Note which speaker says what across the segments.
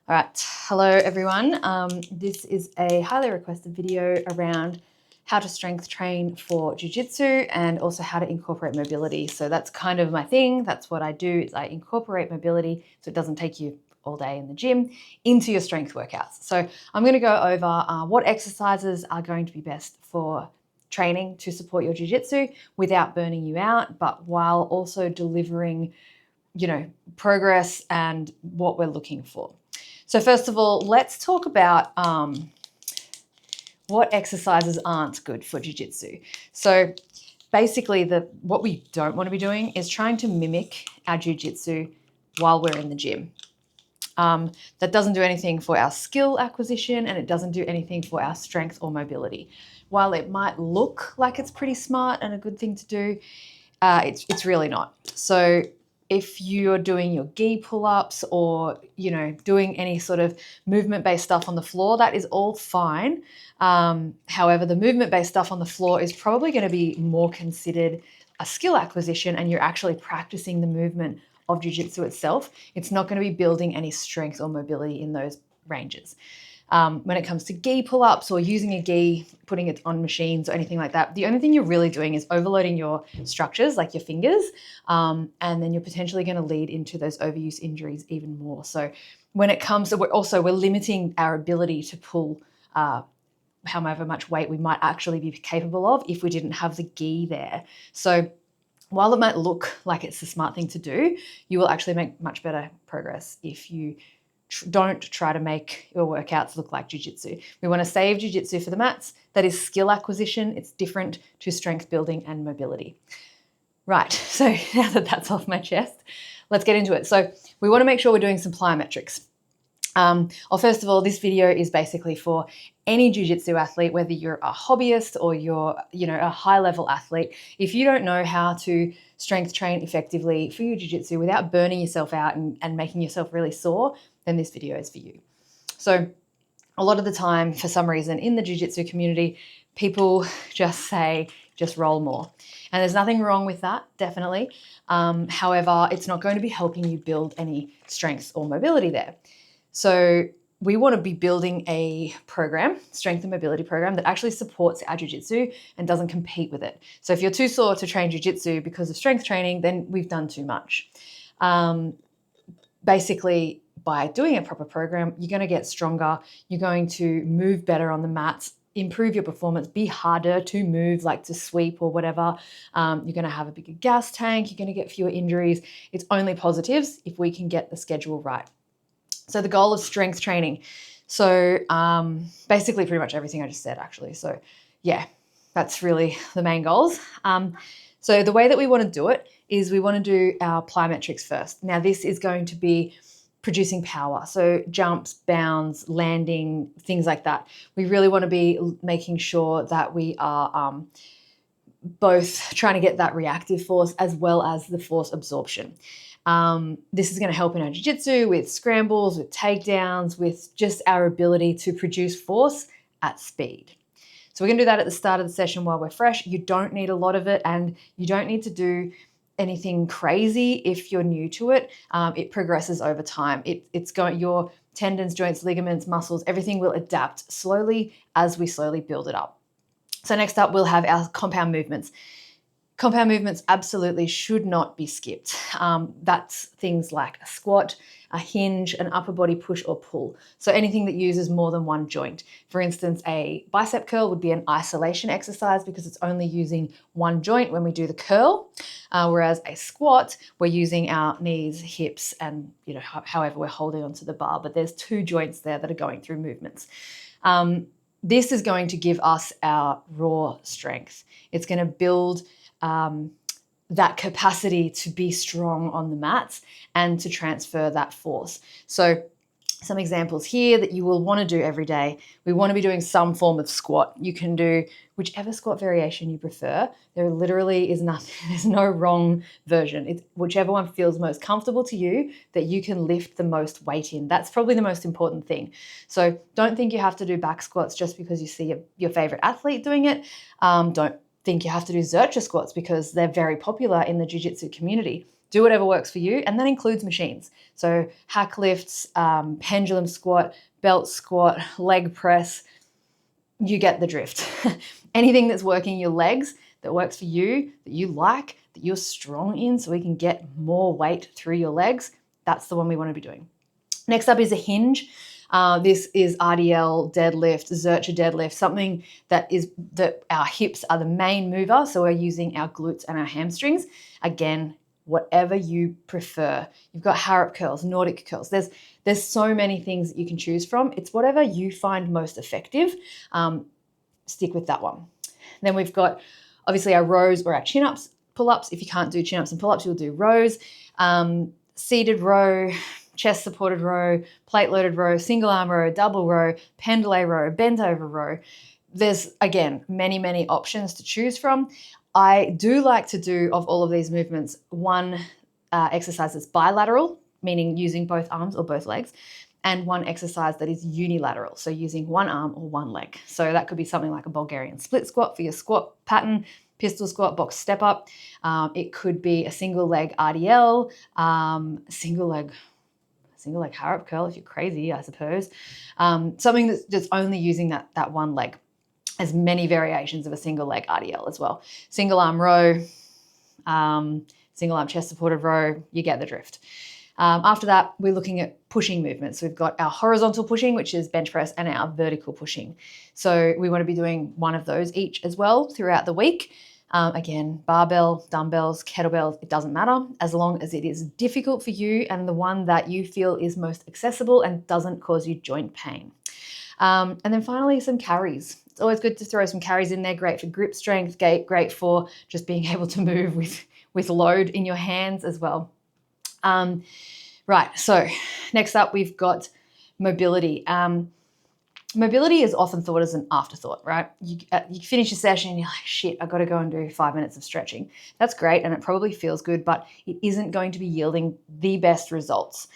Speaker 1: All right, hello everyone. This is a highly requested video around how to strength train for jiu-jitsu and also how to incorporate mobility. So that's kind of my thing. That's what I do, is I incorporate mobility so it doesn't take you all day in the gym into your strength workouts. So I'm going to go over what exercises are going to be best for training to support your jiu-jitsu without burning you out, but while also delivering, progress and what we're looking for. So first of all, let's talk about what exercises aren't good for jiu-jitsu. So basically, what we don't want to be doing is trying to mimic our jiu-jitsu while we're in the gym. That doesn't do anything for our skill acquisition, and it doesn't do anything for our strength or mobility. While it might look like it's pretty smart and a good thing to do, it's really not. So if you're doing your gi pull-ups or doing any sort of movement-based stuff on the floor, that is all fine. However, the movement-based stuff on the floor is probably going to be more considered a skill acquisition, and you're actually practicing the movement of jiu-jitsu itself. It's not going to be building any strength or mobility in those ranges. When it comes to gi pull-ups or using a gi, putting it on machines or anything like that, the only thing you're really doing is overloading your structures, like your fingers, and then you're potentially going to lead into those overuse injuries even more. So when it comes to, we're limiting our ability to pull however much weight we might actually be capable of if we didn't have the gi there. So while it might look like it's the smart thing to do, you will actually make much better progress if you don't try to make your workouts look like jiu-jitsu. We want to save jiu-jitsu for the mats. That is skill acquisition. It's different to strength building and mobility. Right, so now that that's off my chest, let's get into it. So we want to make sure we're doing some plyometrics. First of all, this video is basically for any jiu-jitsu athlete, whether you're a hobbyist or you're, a high-level athlete. If you don't know how to strength train effectively for your jiu-jitsu without burning yourself out and making yourself really sore, then this video is for you. So a lot of the time, for some reason, in the jiu-jitsu community, people just say, just roll more. And there's nothing wrong with that, definitely. However, it's not going to be helping you build any strength or mobility there. So we want to be building a program, strength and mobility program, that actually supports our jiu-jitsu and doesn't compete with it. So if you're too sore to train jiu-jitsu because of strength training, then we've done too much. Basically, by doing a proper program, you're going to get stronger. You're going to move better on the mats, improve your performance, be harder to move, like to sweep or whatever. You're going to have a bigger gas tank. You're going to get fewer injuries. It's only positives if we can get the schedule right. So the goal of strength training. So basically pretty much everything I just said, actually. So yeah, that's really the main goals. So the way that we want to do it is we want to do our plyometrics first. Now this is going to be producing power. So jumps, bounds, landing, things like that. We really want to be making sure that we are both trying to get that reactive force as well as the force absorption. This is going to help in our jiu-jitsu with scrambles, with takedowns, with just our ability to produce force at speed. So we're going to do that at the start of the session while we're fresh. You don't need a lot of it, and you don't need to do anything crazy if you're new to it. It progresses over time. Your tendons, joints, ligaments, muscles, everything will adapt slowly as we slowly build it up. So next up, we'll have our compound movements. Compound movements absolutely should not be skipped. That's things like a squat, a hinge, an upper body push or pull. So anything that uses more than one joint. For instance, a bicep curl would be an isolation exercise because it's only using one joint when we do the curl. Whereas a squat, we're using our knees, hips, and however we're holding onto the bar. But there's two joints there that are going through movements. This is going to give us our raw strength. It's going to build that capacity to be strong on the mats and to transfer that force. So some examples here that you will want to do every day. We want to be doing some form of squat. You can do whichever squat variation you prefer. There literally is nothing, there's no wrong version. It's whichever one feels most comfortable to you that you can lift the most weight in. That's probably the most important thing. So don't think you have to do back squats just because you see your favorite athlete doing it. Don't think you have to do Zercher squats because they're very popular in the jiu-jitsu community. Do whatever works for you, and that includes machines. So hack lifts, pendulum squat, belt squat, leg press, you get the drift. Anything that's working your legs, that works for you, that you like, that you're strong in, so we can get more weight through your legs, that's the one we want to be doing. Next up is a hinge. This is RDL deadlift, Zercher deadlift, something that our hips are the main mover, so we're using our glutes and our hamstrings. Again, whatever you prefer. You've got Harrop curls, Nordic curls. There's so many things that you can choose from. It's whatever you find most effective. Stick with that one. Then we've got obviously our rows or our chin-ups, pull-ups. If you can't do chin-ups and pull-ups, you'll do rows. Seated row, chest supported row, plate loaded row, single arm row, double row, pendulum row, bent over row. There's, again, many, many options to choose from. I do like to do, of all of these movements, one exercise that's bilateral, meaning using both arms or both legs, and one exercise that is unilateral, so using one arm or one leg. So that could be something like a Bulgarian split squat for your squat pattern, pistol squat, box step up. It could be a single leg RDL, single leg Harrop curl if you're crazy, I suppose. Something that's just only using that one leg. There's many variations of a single leg RDL as well. Single arm row, single arm chest supported row, you get the drift. After that, we're looking at pushing movements. So we've got our horizontal pushing, which is bench press, and our vertical pushing. So we want to be doing one of those each as well throughout the week. Again, barbell, dumbbells, kettlebells, it doesn't matter as long as it is difficult for you and the one that you feel is most accessible and doesn't cause you joint pain. And then finally, some carries. It's always good to throw some carries in there. Great for grip strength, great for just being able to move with load in your hands as well. Right, so next up we've got mobility. Mobility is often thought as an afterthought, right? You finish a session and you're like, shit, I've got to go and do 5 minutes of stretching. That's great and it probably feels good, but it isn't going to be yielding the best results.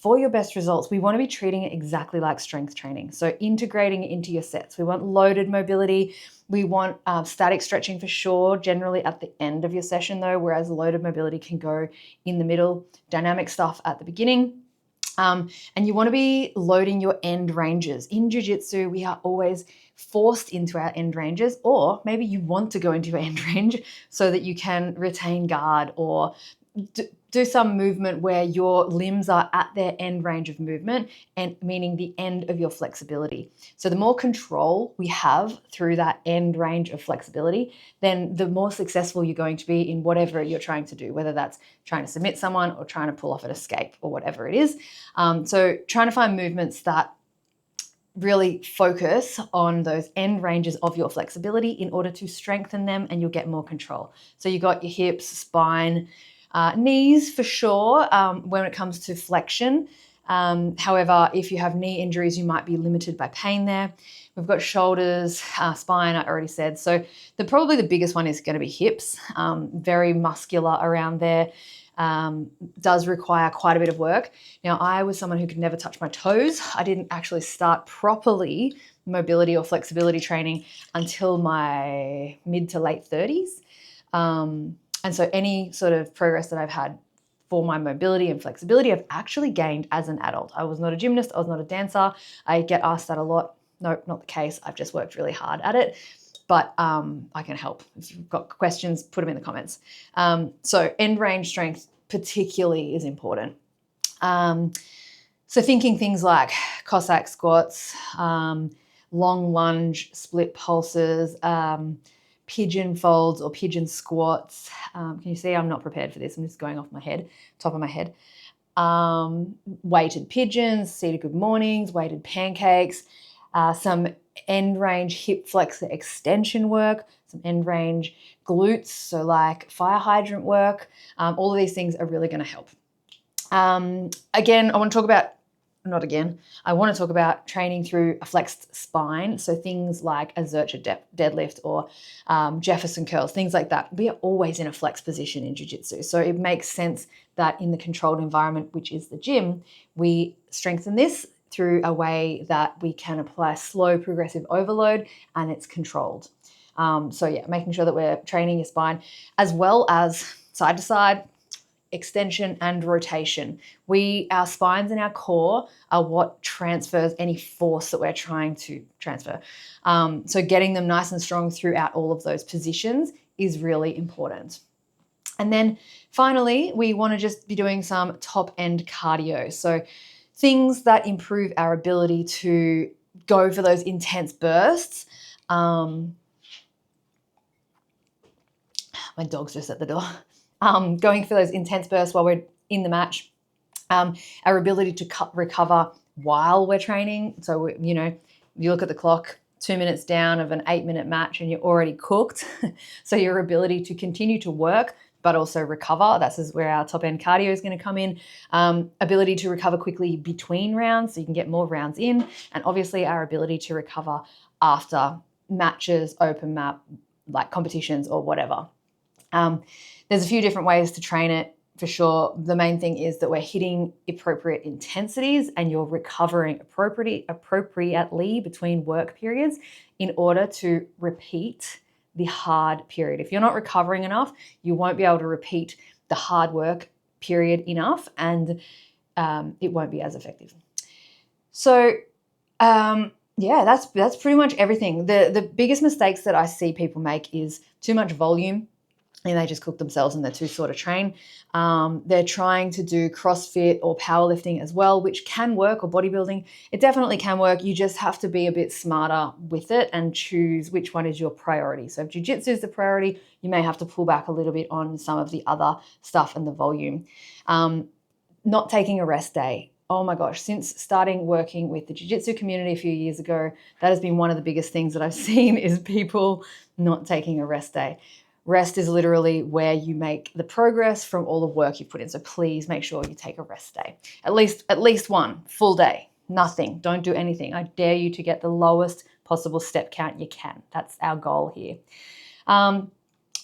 Speaker 1: For your best results, we want to be treating it exactly like strength training. So integrating it into your sets. We want loaded mobility. We want static stretching for sure, generally at the end of your session though, whereas loaded mobility can go in the middle, dynamic stuff at the beginning. And you want to be loading your end ranges. In jiu-jitsu, we are always forced into our end ranges, or maybe you want to go into your end range so that you can retain guard or do some movement where your limbs are at their end range of movement, and meaning the end of your flexibility. So the more control we have through that end range of flexibility, then the more successful you're going to be in whatever you're trying to do, whether that's trying to submit someone or trying to pull off an escape or whatever it is. So trying to find movements that really focus on those end ranges of your flexibility in order to strengthen them, and you'll get more control. So you got your hips, spine, knees for sure when it comes to flexion. However, if you have knee injuries, you might be limited by pain there. We've got shoulders, spine, I already said. So probably the biggest one is going to be hips, very muscular around there. Does require quite a bit of work. Now, I was someone who could never touch my toes. I didn't actually start properly mobility or flexibility training until my mid to late 30s. And so any sort of progress that I've had for my mobility and flexibility, I've actually gained as an adult. I was not a gymnast. I was not a dancer. I get asked that a lot. Nope, not the case. I've just worked really hard at it. But I can help. If you've got questions, put them in the comments. So end range strength particularly is important. So thinking things like Cossack squats, long lunge, split pulses, pigeon folds or pigeon squats. Can you see I'm not prepared for this? I'm just going off my head, top of my head. Weighted pigeons, seated good mornings, weighted pancakes, some end range hip flexor extension work, some end range glutes, so like fire hydrant work. All of these things are really going to help. I want to talk about training through a flexed spine. So things like a Zercher deadlift or Jefferson curls, things like that. We are always in a flex position in jiu-jitsu. So it makes sense that in the controlled environment, which is the gym, we strengthen this through a way that we can apply slow progressive overload and it's controlled. So yeah, making sure that we're training your spine as well as side to side, extension and rotation. Our spines and our core are what transfers any force that we're trying to transfer. So getting them nice and strong throughout all of those positions is really important. And then finally, we want to just be doing some top end cardio. So things that improve our ability to go for those intense bursts. My dog's just at the door. Going for those intense bursts while we're in the match. Our ability to recover while we're training. So, you look at the clock, 2 minutes down of an 8-minute match and you're already cooked. So your ability to continue to work but also recover, that's where our top end cardio is going to come in. Ability to recover quickly between rounds so you can get more rounds in. And obviously our ability to recover after matches, open map, like competitions or whatever. There's a few different ways to train it for sure. The main thing is that we're hitting appropriate intensities and you're recovering appropriately between work periods in order to repeat the hard period. If you're not recovering enough, you won't be able to repeat the hard work period enough and it won't be as effective. So that's pretty much everything. The biggest mistakes that I see people make is too much volume and they just cook themselves and they're too sore to train. They're trying to do CrossFit or powerlifting as well, which can work, or bodybuilding. It definitely can work. You just have to be a bit smarter with it and choose which one is your priority. So if jiu-jitsu is the priority, you may have to pull back a little bit on some of the other stuff and the volume. Not taking a rest day. Oh my gosh, since starting working with the jiu-jitsu community a few years ago, that has been one of the biggest things that I've seen is people not taking a rest day. Rest is literally where you make the progress from all the work you've put in. So please make sure you take a rest day. At least one full day. Nothing. Don't do anything. I dare you to get the lowest possible step count you can. That's our goal here.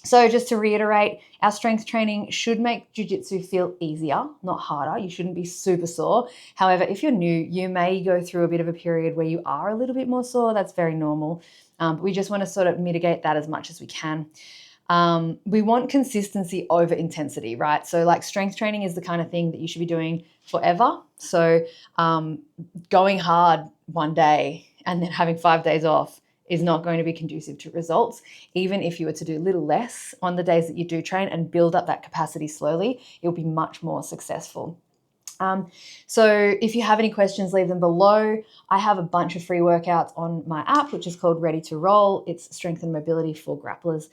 Speaker 1: So just to reiterate, our strength training should make jiu-jitsu feel easier, not harder. You shouldn't be super sore. However, if you're new, you may go through a bit of a period where you are a little bit more sore. That's very normal. We just want to sort of mitigate that as much as we can. We want consistency over intensity, right? So like strength training is the kind of thing that you should be doing forever. So going hard one day and then having 5 days off is not going to be conducive to results. Even if you were to do a little less on the days that you do train and build up that capacity slowly, it will be much more successful. So if you have any questions, leave them below. I have a bunch of free workouts on my app, which is called Ready to Roll. It's strength and mobility for grapplers.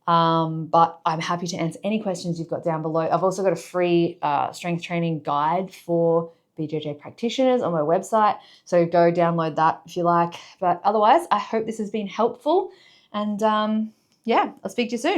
Speaker 1: But I'm happy to answer any questions you've got down below. I've also got a free strength training guide for BJJ practitioners on my website. So go download that if you like. But otherwise, I hope this has been helpful. And I'll speak to you soon.